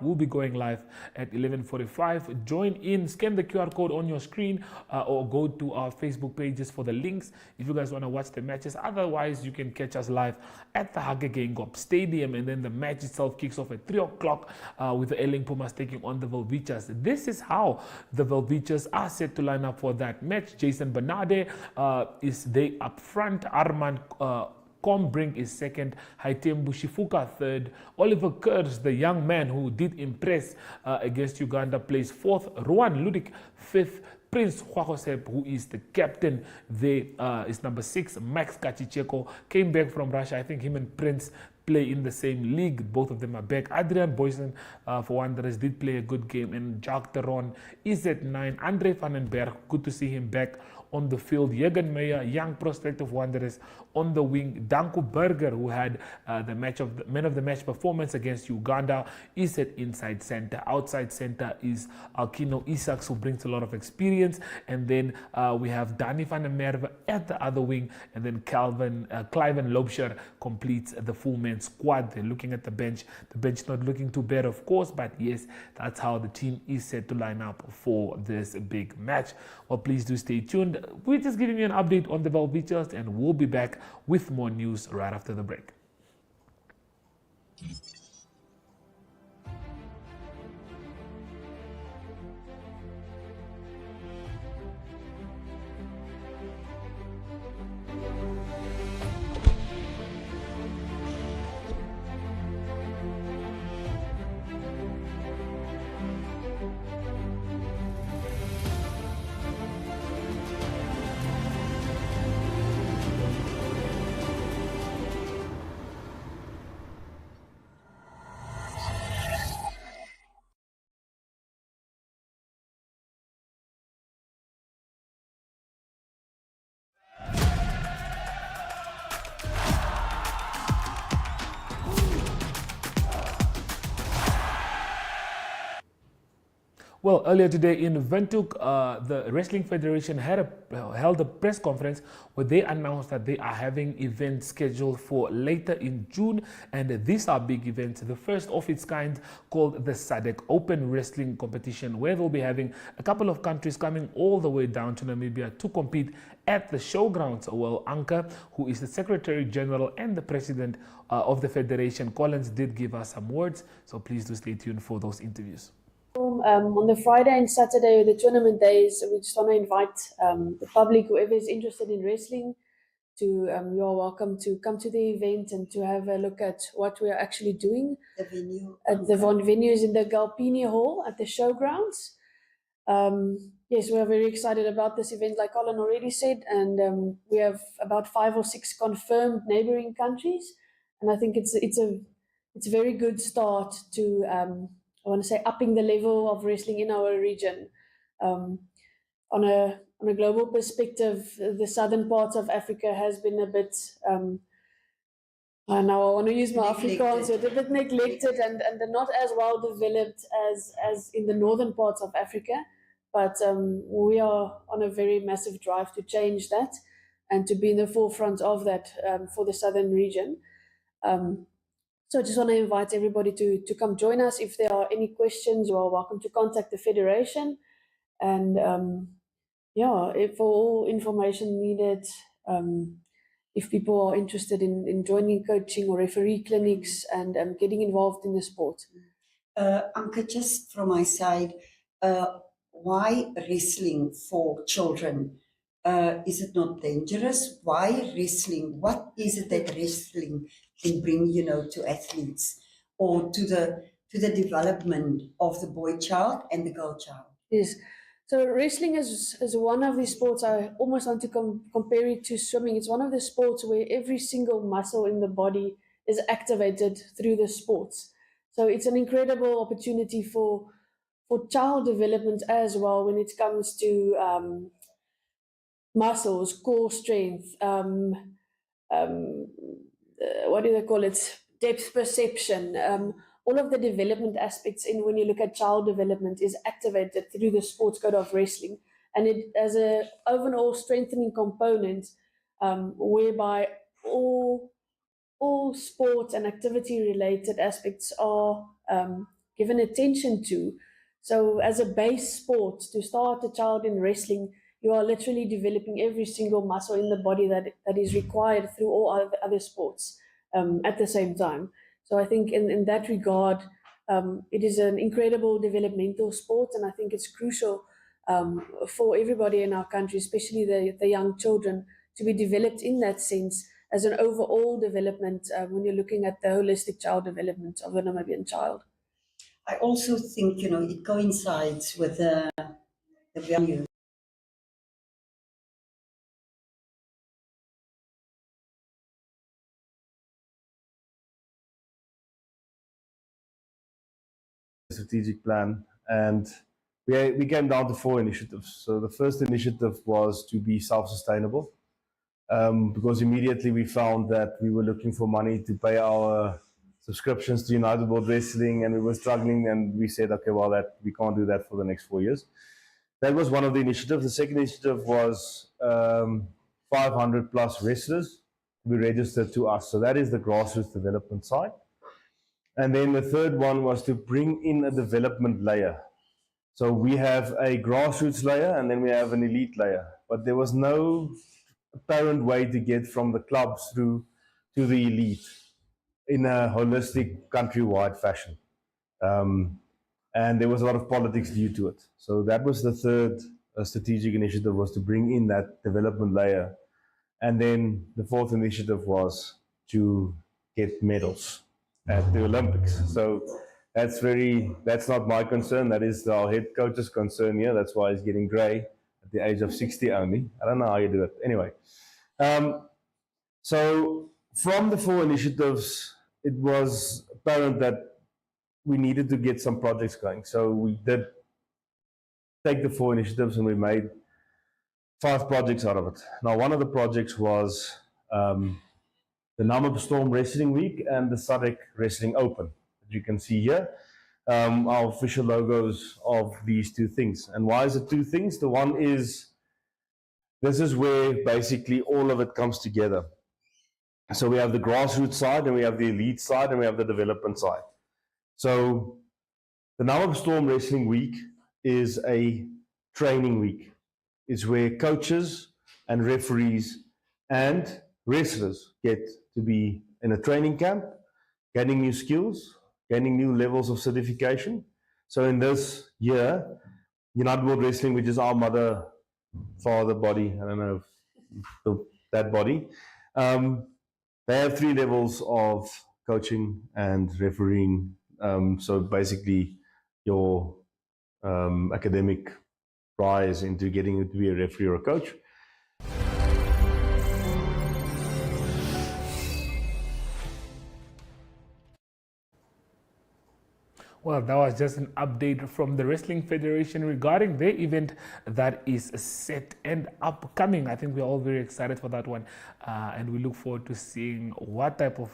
We'll be going live at 11:45. Join in, scan the QR code on your screen, or go to our Facebook pages for the links if you guys want to watch the matches. Otherwise, you can catch us live at the Hage Geingob Stadium, and then the match itself kicks off at 3 o'clock with the Eling Pumas taking on the Velvichas. This is how the Velvichas are set to line up for that match. Jason Bernarde is there up front. Armand Combrink is second, Haitembu Shifuka third, Oliver Kurz, the young man who did impress against Uganda, plays fourth, Rowan Ludik fifth, Prince Hwakosep, who is the captain there, is number 6. Max Kachicheko came back from Russia. I think him and Prince play in the same league. Both of them are back. Adrian Boysen for Wanderers did play a good game, and Jacques Teron is at 9. Andre van den Berg, good to see him back on the field. Jürgen Meyer, young prospect of Wanderers, on the wing. Danko Berger, who had the man of the match performance against Uganda, is at inside center. Outside center is Alkino Isaacs, who brings a lot of experience. And then we have Danny van der Merwe at the other wing. And then Cliven Loubser completes the full-man squad. They're looking at the bench. The bench not looking too bad, of course, but yes, that's how the team is set to line up for this big match. Well, please do stay tuned. We're just giving you an update on the Velvichas, and we'll be back with more news right after the break. Well, earlier today in Windhoek, the Wrestling Federation held a press conference where they announced that they are having events scheduled for later in June, and these are big events. The first of its kind, called the SADC Open Wrestling Competition, where they'll be having a couple of countries coming all the way down to Namibia to compete at the showgrounds. Well, Anka, who is the Secretary General and the President of the Federation, Collins, did give us some words, so please do stay tuned for those interviews. On the Friday and Saturday, the tournament days, we just want to invite the public, whoever is interested in wrestling, to you are welcome to come to the event and to have a look at what we are actually doing. The venue. The venue is in the Galpini Hall at the showgrounds. Yes, we are very excited about this event, like Colin already said, and we have about 5 or 6 confirmed neighboring countries, and I think it's a very good start to I want to say upping the level of wrestling in our region. On a global perspective, the southern part of Africa has been a bit, now I want to use my Afrikaans, a bit neglected and not as well developed as in the northern parts of Africa. But we are on a very massive drive to change that and to be in the forefront of that for the southern region. So I just want to invite everybody to come join us. If there are any questions, you are welcome to contact the Federation. And if for all information needed, if people are interested in joining coaching or referee clinics and getting involved in the sport. Anka, just from my side, why wrestling for children? Is it not dangerous? Why wrestling? What is it that wrestling can bring, to athletes or to the development of the boy child and the girl child? Yes. So wrestling is one of the sports, I almost want to compare it to swimming. It's one of the sports where every single muscle in the body is activated through the sports. So it's an incredible opportunity for child development as well when it comes to muscles, core strength, what do they call it? Depth perception. All of the development aspects when you look at child development is activated through the sports code of wrestling. And it as an overall strengthening component whereby all sports and activity related aspects are given attention to. So as a base sport, to start a child in wrestling, you are literally developing every single muscle in the body that is required through all other sports at the same time. So I think in that regard, it is an incredible developmental sport, and I think it's crucial for everybody in our country, especially the young children, to be developed in that sense as an overall development when you're looking at the holistic child development of a Namibian child. I also think, it coincides with the value. Strategic plan, and we came down to 4 initiatives. So the first initiative was to be self-sustainable, because immediately we found that we were looking for money to pay our subscriptions to United World Wrestling, and we were struggling, and we said, okay, well, that we can't do that for the next 4 years. That was one of the initiatives. The second initiative was 500 plus wrestlers to be registered to us. So that is the grassroots development side. And then the third one was to bring in a development layer. So we have a grassroots layer and then we have an elite layer, but there was no apparent way to get from the clubs through to the elite in a holistic countrywide fashion. And there was a lot of politics due to it. So that was the third strategic initiative, was to bring in that development layer. And then the fourth initiative was to get medals at the Olympics. So that's not my concern. That is our head coach's concern here. That's why he's getting grey at the age of 60 only. I don't know how you do it. Anyway, so from the 4 initiatives, it was apparent that we needed to get some projects going. So we did take the 4 initiatives and we made 5 projects out of it. Now, one of the projects was the Namib Storm Wrestling Week and the SADC Wrestling Open, that you can see here, our official logos of these 2 things. And why is it 2 things? The one is, this is where basically all of it comes together. So we have the grassroots side, and we have the elite side, and we have the development side. So the Namib Storm Wrestling Week is a training week. It's where coaches and referees and wrestlers get to be in a training camp, gaining new skills, gaining new levels of certification. So in this year, United World Wrestling, which is our mother, father body, I don't know, that body, they have 3 levels of coaching and refereeing. So basically your academic rise into getting to be a referee or a coach. Well, that was just an update from the Wrestling Federation regarding their event that is set and upcoming. I think we're all very excited for that one, and we look forward to seeing what type of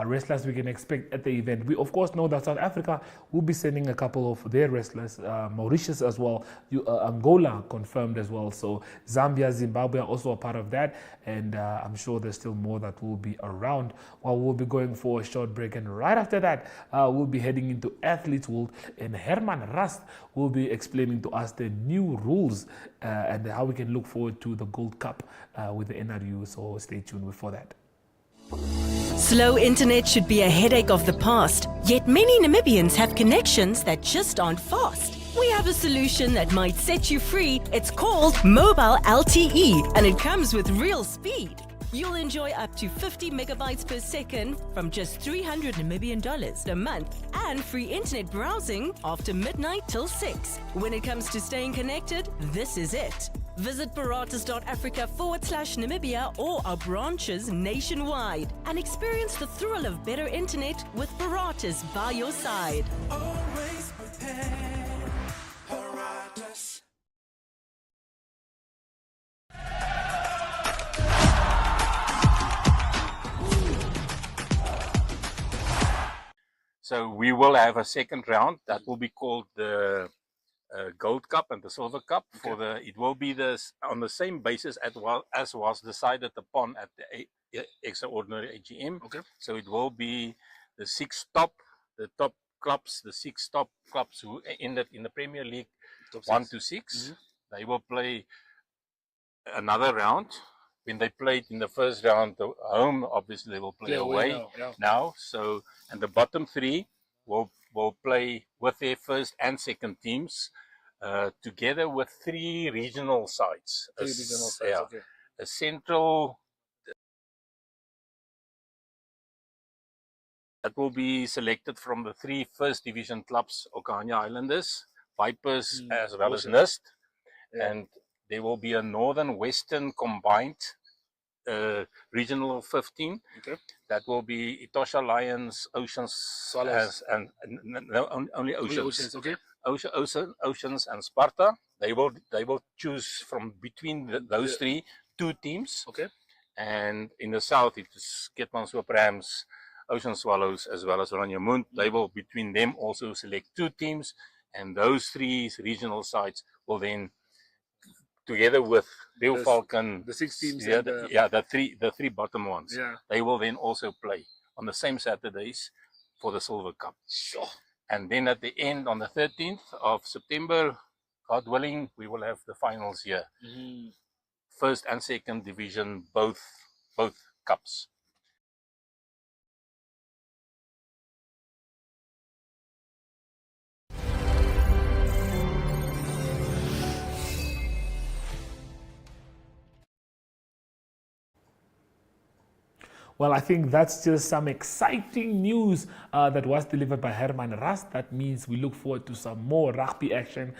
wrestlers we can expect at the event. We of course know that South Africa will be sending a couple of their wrestlers, Mauritius as well, Angola confirmed as well, so Zambia, Zimbabwe are also a part of that, and I'm sure there's still more that will be around. Well, we'll be going for a short break, and right after that we'll be heading into Athletes World, and Herman Rust will be explaining to us the new rules and how we can look forward to the Gold Cup with the NRU, so stay tuned for that. Slow internet should be a headache of the past, yet many Namibians have connections that just aren't fast. We have a solution that might set you free. It's called Mobile LTE, and it comes with real speed. You'll enjoy up to 50 megabytes per second from just 300 Namibian dollars a month, and free internet browsing after midnight till 6. When it comes to staying connected, this is it. Visit Paratus.africa/Namibia or our branches nationwide and experience the thrill of better internet with Paratus by your side. Always prepared, Paratus. So we will have a second round that will be called the Gold Cup and the Silver Cup. Okay. It will be on the same basis as was decided upon at the extraordinary AGM. Okay. So it will be the 6 the top clubs, the 6 top clubs who ended in the Premier League 1 to 6, they will play another round. When they played in the first round, the home obviously they will play away now. So, and the bottom 3 will play with their first and second teams, together with 3 regional sides. A central that will be selected from the 3 first division clubs: Okanya Islanders, Vipers, as well as NIST. And there will be a northern western combined regional 15. That will be Etosha Lions, Oceans, Swallows, and no, only Oceans. Oceans and Sparta. They will choose from between those 3 2 teams. And in the south, it is Keetmanshoop Rams, Ocean Swallows, as well as Oranje Munt. They will between them also select 2 teams, and those 3 regional sides will then, together with Bill Falcon, the 6 teams, the 3 bottom ones, they will then also play on the same Saturdays for the Silver Cup. And then at the end, on the 13th of September, God willing, we will have the finals here. First and second division, both cups. Well, I think that's just some exciting news that was delivered by Herman Rast. That means we look forward to some more rugby action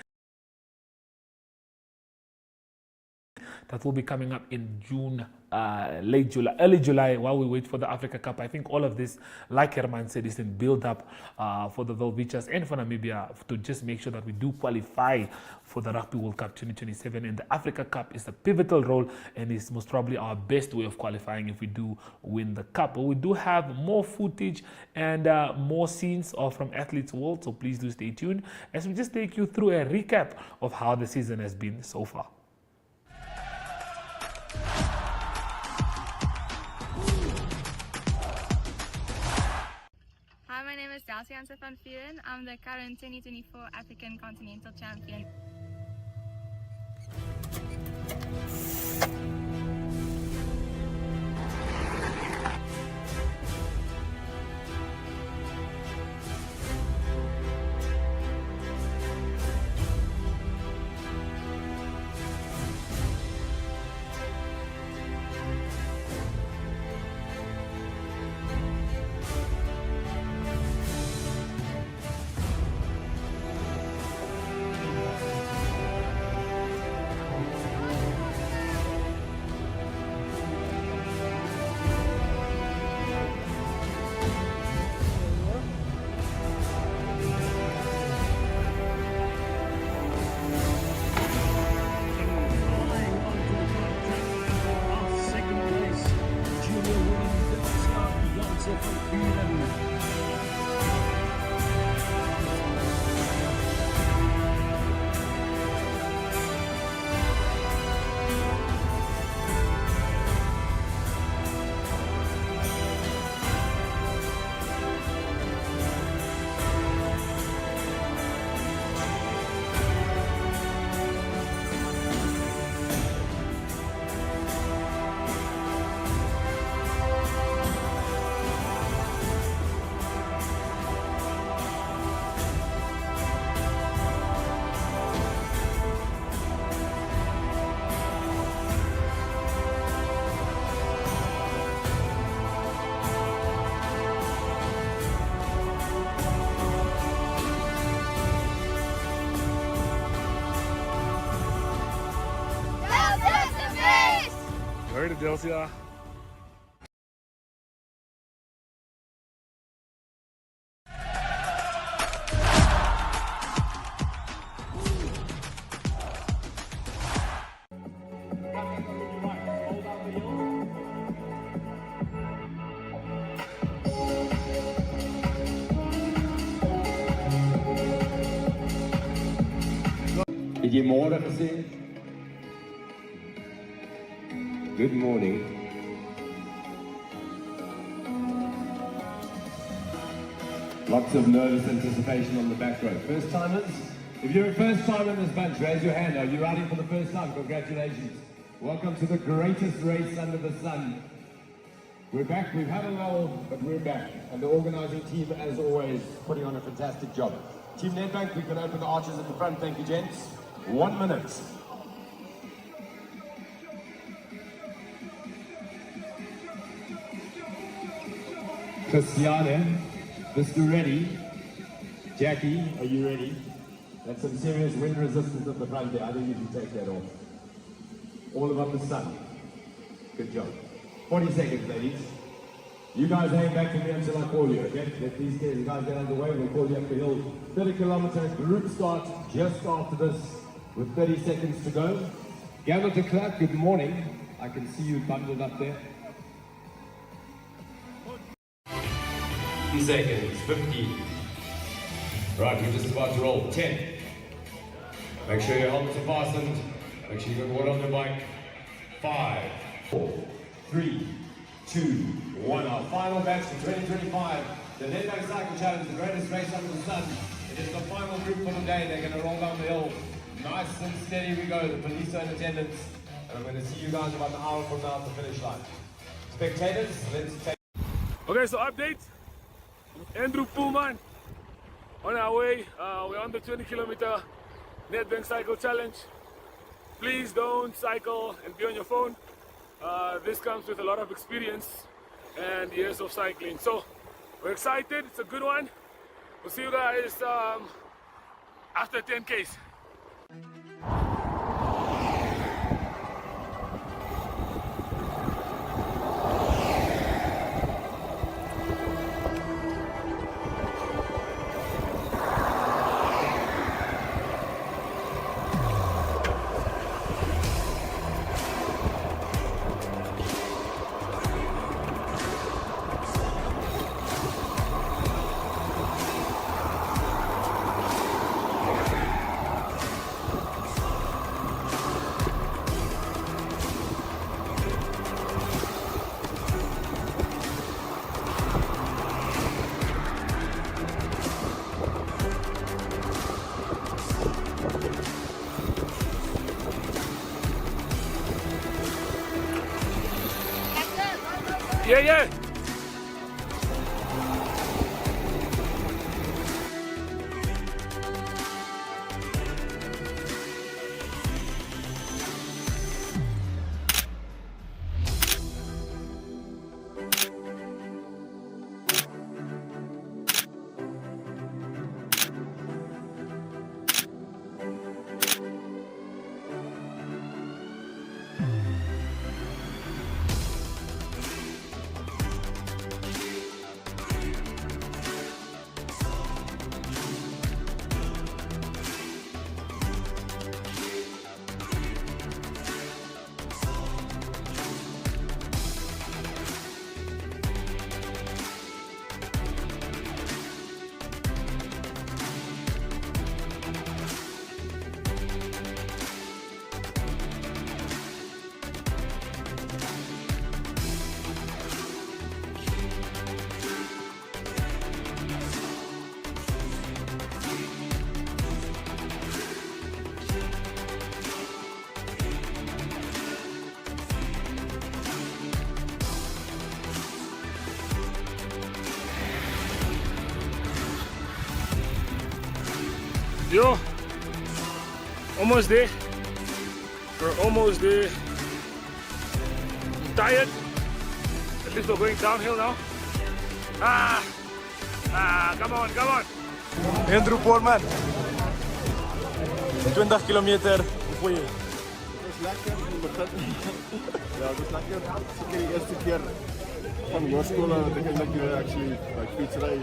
that will be coming up in June, late July, early July, while we wait for the Africa Cup. I think all of this, like Herman said, is in build-up for the Volvichas and for Namibia to just make sure that we do qualify for the Rugby World Cup 2027. And the Africa Cup is a pivotal role and is most probably our best way of qualifying if we do win the Cup. But we do have more footage and more scenes from Athletes World, so please do stay tuned as we just take you through a recap of how the season has been so far. Hi, my name is Dalcianza van Vuren. I'm the current 2024 African Continental Champion. Ready, Delcia? Het jy môre gesê? Good morning. Lots of nervous anticipation on the back row. First timers, if you're a first timer in this bunch, raise your hand. Are you riding for the first time? Congratulations. Welcome to the greatest race under the sun. We're back. We've had a lull, but we're back. And the organizing team, as always, putting on a fantastic job. Team Nedbank, we can open the arches at the front. Thank you, gents. 1 minute. Christiane, Mr. Ready. Jackie, are you ready? That's some serious wind resistance at the front there. I think you should take that off. All about the sun. Good job. 40 seconds, ladies. You guys hang back to me until I call you, okay? Let these guys get underway. We'll call you up the hill. 30 kilometer group start just after this with 30 seconds to go. Gavin de Klerk, good morning. I can see you bundled up there. 10 seconds, 15. Right, we're just about to roll. 10. Make sure your helmets are fastened. Make sure you've got water on the bike. 5, 4, 3, 2, 1. Our final batch for 2025. The Nedbank Cycle Challenge, the greatest race under the sun. It is the final group for the day. They're going to roll down the hill. Nice and steady we go. The police are in attendance. And I'm going to see you guys about an hour from now at the finish line. Spectators, let's take... Okay, so update. Andrew Pullman on our way. We're on the 20-kilometer Nedbank Cycle Challenge. Please don't cycle and be on your phone. This comes with a lot of experience and years of cycling. So we're excited. It's a good one. We'll see you guys after 10Ks. Yeah. Yo, almost there. We're almost there. I'm tired. At least we're going downhill now. Come on. Andrew Pullman. 20 kilometer. Hoe je? Het was lekker in het begin. Ja, het was lekker. Zeker die eerste keer van hoërskool dat ek eintlik actually fietsry.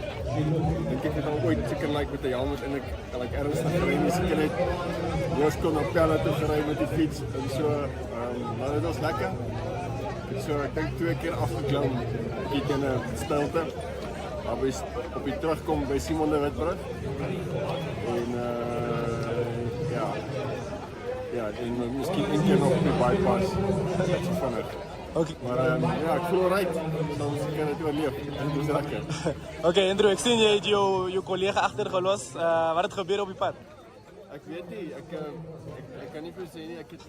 Dink ek het al ooit seker met die helm en ek ernstig gery en seker net hoërskool na Pelle toe gery met die fiets en so. Maar dit was lekker. So ek dink 2 keer afgeklim, bietjie teen 'n stilte. Maar op die terugkom by Simon de Witbrug. En ja, en miskien een keer nog op die bypass. Dit is vinnig. Okay. Maar ja, ik voel right. Dan kan het oorleef. Dit is lekker. Okay, Andrew, ek sien jy het jou kollega agtergelos. Wat het gebeur op die pad? Ek weet nie, ek kan nie vir sê nie, ek het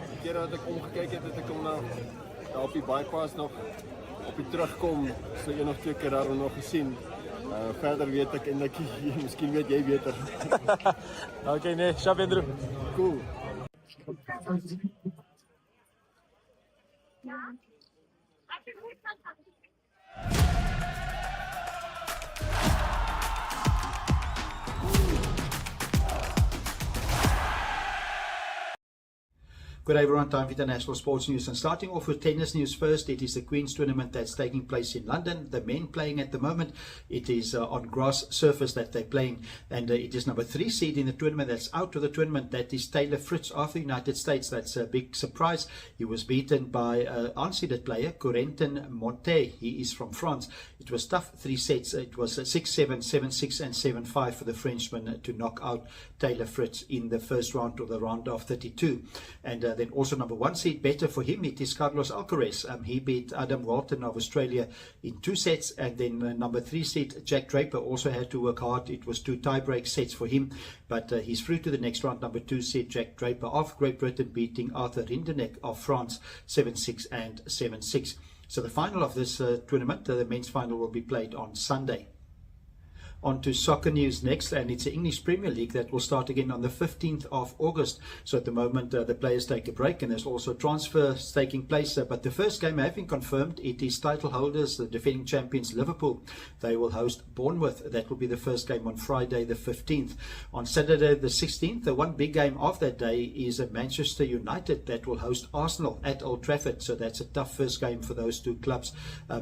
die keer dat ek omgekyk het ek hom nou daar op die bypass nog op die terugkom, so een of twee keer daar nog gesien. Verder weet ek en ek miskien weet jy beter. Okay, nee, sharp Andrew. Cool. Good day everyone, time for international sports news, and starting off with tennis news first. It is the Queen's Tournament that's taking place in London. The men playing at the moment, it is on grass surface that they're playing, and it is number 3 seed in the tournament that's out of the tournament. That is Taylor Fritz of the United States. That's a big surprise. He was beaten by unseeded player Corentin Moutet. He is from France. It was tough 3 sets. It was 6-7, 7-6 and 7-5 for the Frenchman to knock out Taylor Fritz in the first round, or the round of 32. And then also number 1 seed, better for him, it is Carlos Alcaraz. He beat Adam Walton of Australia in 2 sets. And then number 3 seed, Jack Draper, also had to work hard. It was 2 tie-break sets for him, but he's through to the next round. Number 2 seed, Jack Draper of Great Britain, beating Arthur Rinderknech of France 7-6 and 7-6. So the final of this tournament, the men's final, will be played on Sunday. On to soccer news next, and it's the English Premier League that will start again on the 15th of August. So at the moment the players take a break, and there's also transfers taking place, but the first game has been confirmed. It is title holders, the defending champions Liverpool. They will host Bournemouth. That will be the first game on Friday the 15th. On Saturday the 16th, the one big game of that day is Manchester United that will host Arsenal at Old Trafford. So that's a tough first game for those two clubs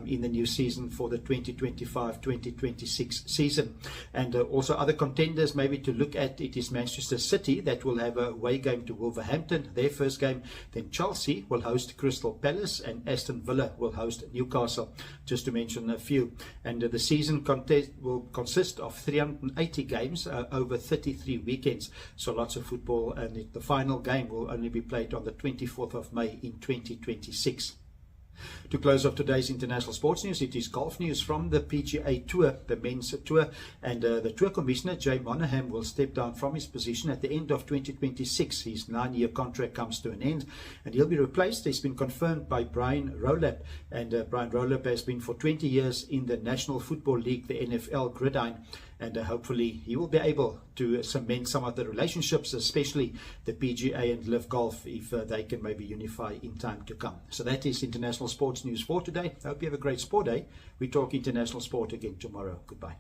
in the new season for the 2025-2026 season. And also other contenders maybe to look at, it is Manchester City that will have a away game to Wolverhampton, their first game. Then Chelsea will host Crystal Palace, and Aston Villa will host Newcastle, just to mention a few. And the season contest will consist of 380 games over 33 weekends, so lots of football, and the final game will only be played on the 24th of May in 2026. To close off today's international sports news, it is golf news from the PGA Tour, the men's tour, and the tour commissioner Jay Monahan will step down from his position at the end of 2026. His 9-year contract comes to an end, and he'll be replaced. It's been confirmed by Brian Rowlap, and Brian Rowlap has been for 20 years in the National Football League, the NFL gridiron, and hopefully he will be able to cement some of the relationships, especially the PGA and Live Golf, if they can maybe unify in time to come. So that is international sports news for today. I hope you have a great sport day. We talk international sport again tomorrow. Goodbye.